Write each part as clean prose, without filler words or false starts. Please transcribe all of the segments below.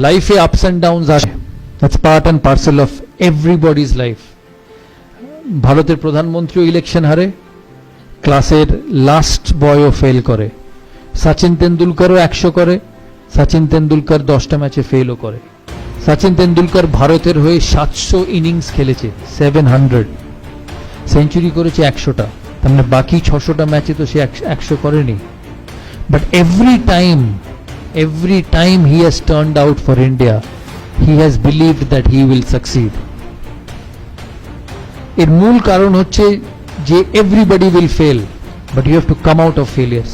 লাইফে ups and downs আসে, that's part and parcel of everybody's life. ভারতের প্রধানমন্ত্রীও election হারে, ক্লাসের লাস্ট বয়ও ফেল করে, সচিন তেন্ডুলকরও 100 করে, সচিন তেন্ডুলকর 10টা ম্যাচে ফেলও করে। সচিন তেন্ডুলকর ভারতের হয়ে 700 ইনিংস খেলেছে, 700 সেঞ্চুরি করেছে 100টা, তার মানে বাকি 600টা ম্যাচে তো সে 100 করেনি। But every time he has turned out for India, he has believed that he will succeed. এর মূল কারণ হচ্ছে যে everybody will fail, but you have to come out of failures.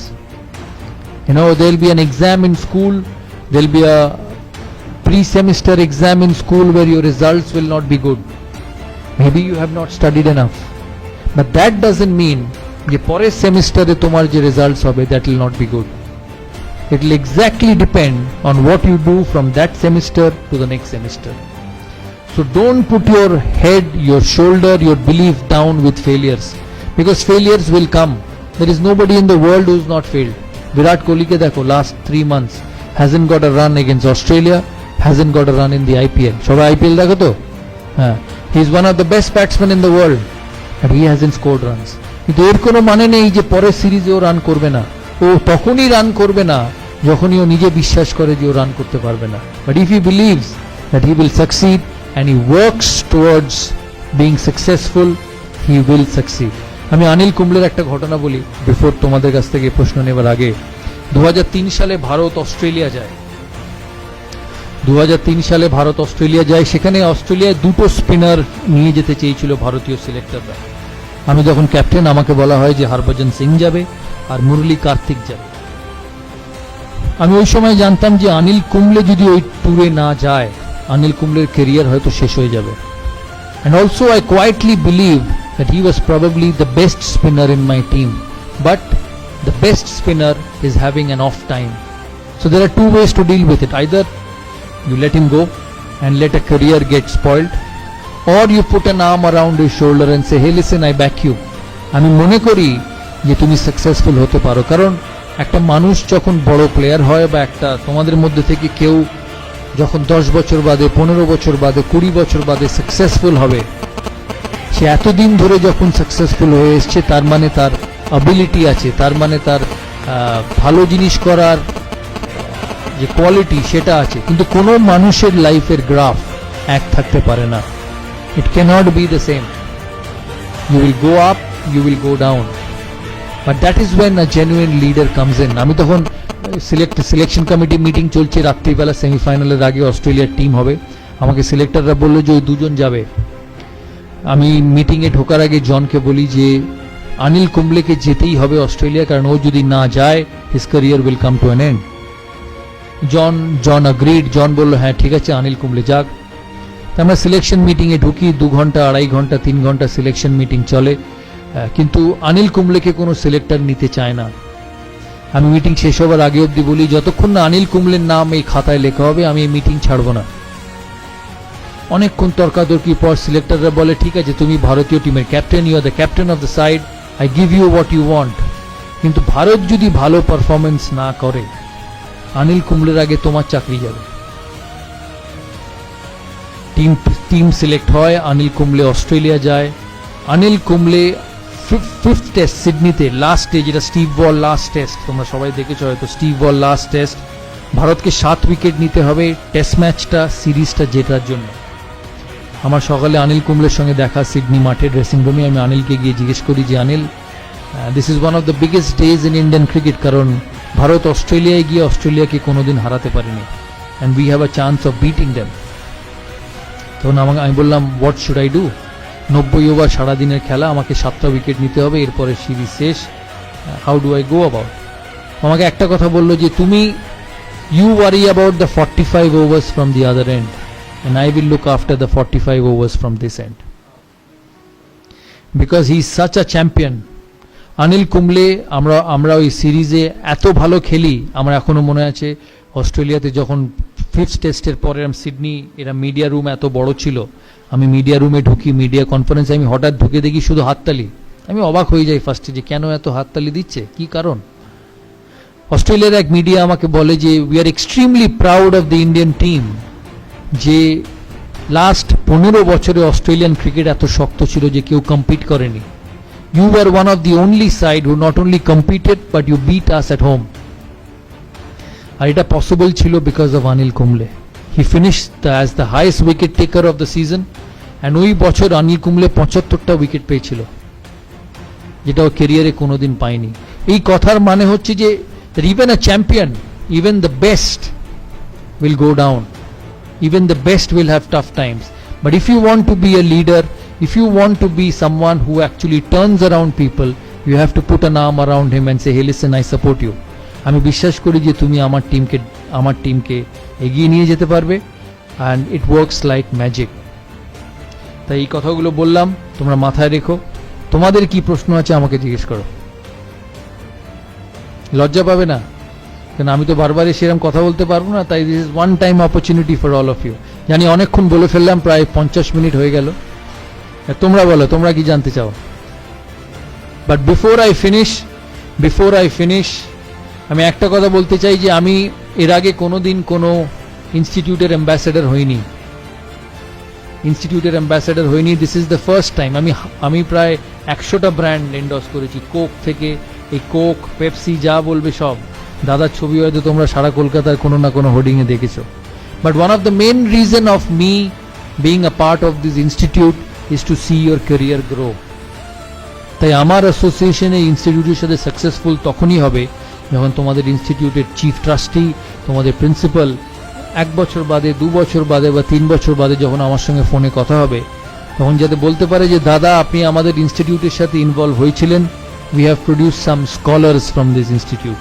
You know, there will be an exam in school, there will be a pre-semester exam in school where your results will not be good. Maybe you have not studied enough, but that doesn't mean যে পরের সেমিস্টারে তোমার যে results হবে that will not be good. It will exactly depend on what you do from that semester to the next semester. So don't put your head, your shoulder, your belief down with failures, because failures will come. There is nobody in the world who is not failed. Virat Kohli ke dekho, last 3 months hasn't got a run against Australia, hasn't got a run in the IPL. Shobai IPL dekho to? He is one of the best batsmen in the world, but he hasn't scored runs. কিন্তু এর কোনো মানে নেই যে পরের সিরিজেও run করবে না। ও তখনই রান করবে না যখনই ও নিজে বিশ্বাস করে যে ও রান করতে পারবে না। But if he believes that he will succeed and he works towards being successful, he will succeed. আমি অনিল কুম্বলের একটা ঘটনা বলি বিফোর তোমাদের কাছ থেকে প্রশ্ন নেবার আগে। 2003 সালে ভারত অস্ট্রেলিয়া যায়। 2003 সালে ভারত অস্ট্রেলিয়া যায়, সেখানে অস্ট্রেলিয়ায় 2টো স্পিনার নিয়ে যেতে চেয়েছিল ভারতীয় সিলেক্টররা। আমি যখন ক্যাপ্টেন, আমাকে বলা হয় যে হরভজন সিং যাবে আর মুরলী কার্তিক যাবে। আমি ওই সময় জানতাম যে অনিল কুম্বলে যদি ওই ট্যুরে না যায়, অনিল কুম্বলের ক্যারিয়ার হয়তো শেষ হয়ে যাবে। And also I quietly believed that he was probably the best spinner in my team, but the best spinner is having an off time. So there are two ways to deal with it. Either you let him go and let a career get spoiled, or you put an arm around his shoulder and say, hey listen, I back you. আমি মনে করি যে তুমি successful হতে পারো। কারণ একটা মানুষ যখন বড় প্লেয়ার হয়, বা একটা তোমাদের মধ্যে থেকে কেউ যখন 10 বছর বাদে, 15 বছর বাদে, 20 বছর বাদে সাকসেসফুল হবে, সে এতদিন ধরে যখন সাকসেসফুল হয়ে এসছে, তার মানে তার অ্যাবিলিটি আছে, তার মানে তার ভালো জিনিস করার যে কোয়ালিটি সেটা আছে। কিন্তু কোনো মানুষের লাইফের গ্রাফ এক থাকতে পারে না। It cannot be the same. You will go up, you will go down. But that is when a genuine leader comes in. আমি তখন সিলেকশন কমিটি মিটিং চলছে, রাত্রিবেলা সেমিফাইনালের আগে অস্ট্রেলিয়ার টিম হবে। আমাকে সিলেক্টররা বললো যে ওই 2 জন যাবে। আমি মিটিংয়ে ঢোকার আগে জনকে বলি যে অনিল কুম্বলেকে যেতেই হবে অস্ট্রেলিয়া, কারণ ও যদি না যায় his career will come to an end. John agreed. John বললো হ্যাঁ ঠিক আছে, অনিল কুম্বলে যাক। আমরা সিলেকশন মিটিংয়ে ঢুকি, 2 ঘন্টা, 2.5 ঘন্টা, 3 ঘন্টা সিলেকশন মিটিং চলে, কিন্তু অনিল কুম্বলেকে কোনো সিলেক্টর নিতে চায় না। আমি মিটিং শেষ হবার আগে অবধি বলি, যতক্ষণ না অনিল কুম্বলের নাম এই খাতায় লেখা হবে আমি এই মিটিং ছাড়বো না। অনেকক্ষণ তর্কাতর্কি পর সিলেক্টররা বলে ঠিক আছে, তুমি ভারতীয় টিমের captain, you are the captain of the side, I give you what you want. কিন্তু ভারত যদি ভালো পারফরমেন্স না করে, অনিল কুম্বলের আগে তোমার চাকরি যাবে। টিম সিলেক্ট হয়, অনিল কুম্বলে অস্ট্রেলিয়া যায়। অনিল কুম্বলে 5th টেস্ট সিডনিতে, লাস্টে, যেটা স্টিভ ওয়াল লাস্ট টেস্ট, তোমরা সবাই দেখেছো হয়তো, স্টিভ ওয়াল লাস্ট টেস্ট, ভারতকে 7 উইকেট নিতে হবে টেস্ট ম্যাচটা, সিরিজটা জেতার জন্য। আমার সকালে অনিল কুম্বলের সঙ্গে দেখা সিডনি মাঠে ড্রেসিং রুমে। আমি অনিলকে গিয়ে জিজ্ঞেস করি যে Anil, this is one of the biggest days in Indian cricket, কারণ ভারত অস্ট্রেলিয়ায় গিয়ে অস্ট্রেলিয়াকে কোনোদিন হারাতে পারেনি, and we have a chance of beating them. তখন আমি বললাম what should I do? 90 over সারাদিনের খেলা, আমাকে 7টা উইকেট নিতে হবে, এরপরে সিরিজ শেষ, how do I go about? আমাকে একটা কথা বললো যে তুমি you worry about the 45 overs from the other end, and I will look after the 45 overs from this end, because he is such a champion. Anil Kumble, আমরা ওই সিরিজে এত ভালো খেলি, আমার এখনো মনে আছে অস্ট্রেলিয়াতে যখন 5th টেস্টের পরে সিডনি, এরা মিডিয়া রুম এত বড় ছিল, আমি মিডিয়া রুমে ঢুকি, মিডিয়া কনফারেন্সে আমি হঠাৎ ঢুকে দেখি শুধু হাততালি। আমি অবাক হয়ে যাই ফার্স্টে যে কেন এত হাততালি দিচ্ছে, কি কারণ? অস্ট্রেলিয়ার এক মিডিয়া আমাকে বলে যে we are extremely proud of the Indian team, যে লাস্ট 15 বছরে অস্ট্রেলিয়ান ক্রিকেট এত শক্ত ছিল যে কেউ কম্পিট করেনি। You are one of the only side who not only competed but you beat us at home. আর এটা পসিবল ছিল because of Anil Kumble. He finished as the highest wicket taker of the season, and ওই বছর Anil Kumble 75টা wicket পেয়েছিল, যেটা ও কেরিয়ারে কোনোদিন পায়নি। এই কথার মানে হচ্ছে যে even a champion, even the best will go down, even the best will have tough times, but if you want to be a leader, if you want to be someone who actually turns around people, you have to put an arm around him and say, hey listen, I support you. আমি বিশ্বাস করি যে তুমি আমার টিমকে এগিয়ে নিয়ে যেতে পারবে, and it works like magic. তাই এই কথাগুলো বললাম, তোমরা মাথায় রেখো। তোমাদের কি প্রশ্ন আছে আমাকে জিজ্ঞেস করো, লজ্জা পাবে না, কারণ আমি তো বারবার সেরকম কথা বলতে পারবো না। তাই this is one time opportunity for all of you. জানি অনেকক্ষণ বলে ফেললাম, প্রায় 50 মিনিট হয়ে গেল। তোমরা বলো, তোমরা কি জানতে চাও? বাট বিফোর আই ফিনিশ আমি একটা কথা বলতে চাই যে আমি এর আগে কোনোদিন কোনো ইনস্টিটিউটের অ্যাম্বাসেডর হইনি। This is the first time. আমি প্রায় 100টা ব্র্যান্ড এন্ডোর্স করেছি, কোক থেকে, এই কোক, পেপসি, যা বলবে সব। দাদার ছবি হয়তো তোমরা সারা কলকাতার কোনো না কোনো হোর্ডিং এ দেখেছো। But one of the main reason of me being a part of this institute is to see your career grow. তাই আমার অ্যাসোসিয়েশন এই ইনস্টিটিউটের সাথে সাকসেসফুল তখনই হবে যখন তোমাদের ইনস্টিটিউটের চিফ ট্রাস্টি, তোমাদের প্রিন্সিপাল 1 বছর বাদে, 2 বছর বাদে বা 3 বছর বাদে যখন আমার সঙ্গে ফোনে কথা হবে, তখন যাতে বলতে পারে যে দাদা আপনি আমাদের ইনস্টিটিউটের সাথে ইনভলভ হয়েছিলেন, we have produced some scholars from this institute,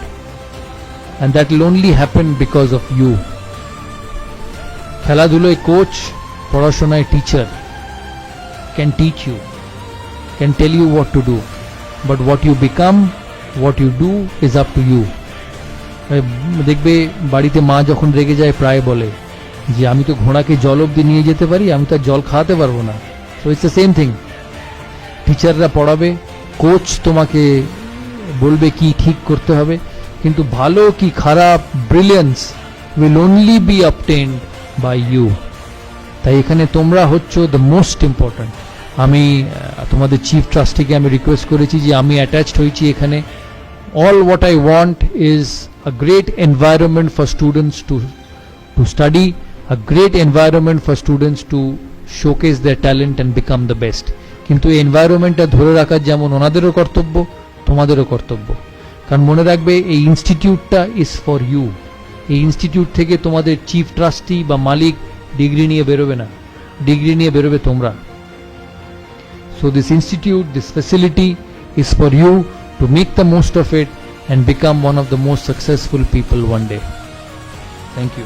and that will only happen because of you. খেলাধুলোয় কোচ, পড়াশোনায় teacher can teach you, can tell you what to do, but what you become, what you do is up to you. দেখবে বাড়িতে মা যখন রেগে যায় প্রায় বলে যে আমি তো ঘোড়াকে জল অবধি নিয়ে যেতে পারি, আমি তো জল খাওয়াতে পারবো না। So it's the same thing. টিচাররা পড়াবে, কোচ তোমাকে বলবে কি ঠিক করতে হবে, কিন্তু ভালো কি খারাপ, brilliance will only be obtained by you. তাই এখানে তোমরা হচ্ছ দ্য মোস্ট ইম্পর্ট্যান্ট। আমি তোমাদের চিফ ট্রাস্টিকে আমি রিকোয়েস্ট করেছি যে আমি অ্যাটাচড হয়েছি এখানে। All what I want is a great environment for students to study, a great environment for students to showcase their talent and become the best. কিন্তু এই এনভায়রনমেন্টটা ধরে রাখার যেমন ওনাদেরও কর্তব্য, তোমাদেরও কর্তব্য। কারণ মনে রাখবে এই ইনস্টিটিউটটা ইজ ফর ইউ। এই ইনস্টিটিউট থেকে তোমাদের চিফ ট্রাস্টি বা মালিক ডিগ্রি নিয়ে বেরোবে না, ডিগ্রি নিয়ে বেরোবে তোমরা। So this institute, this facility is for you to make the most of it and become one of the most successful people one day. Thank you.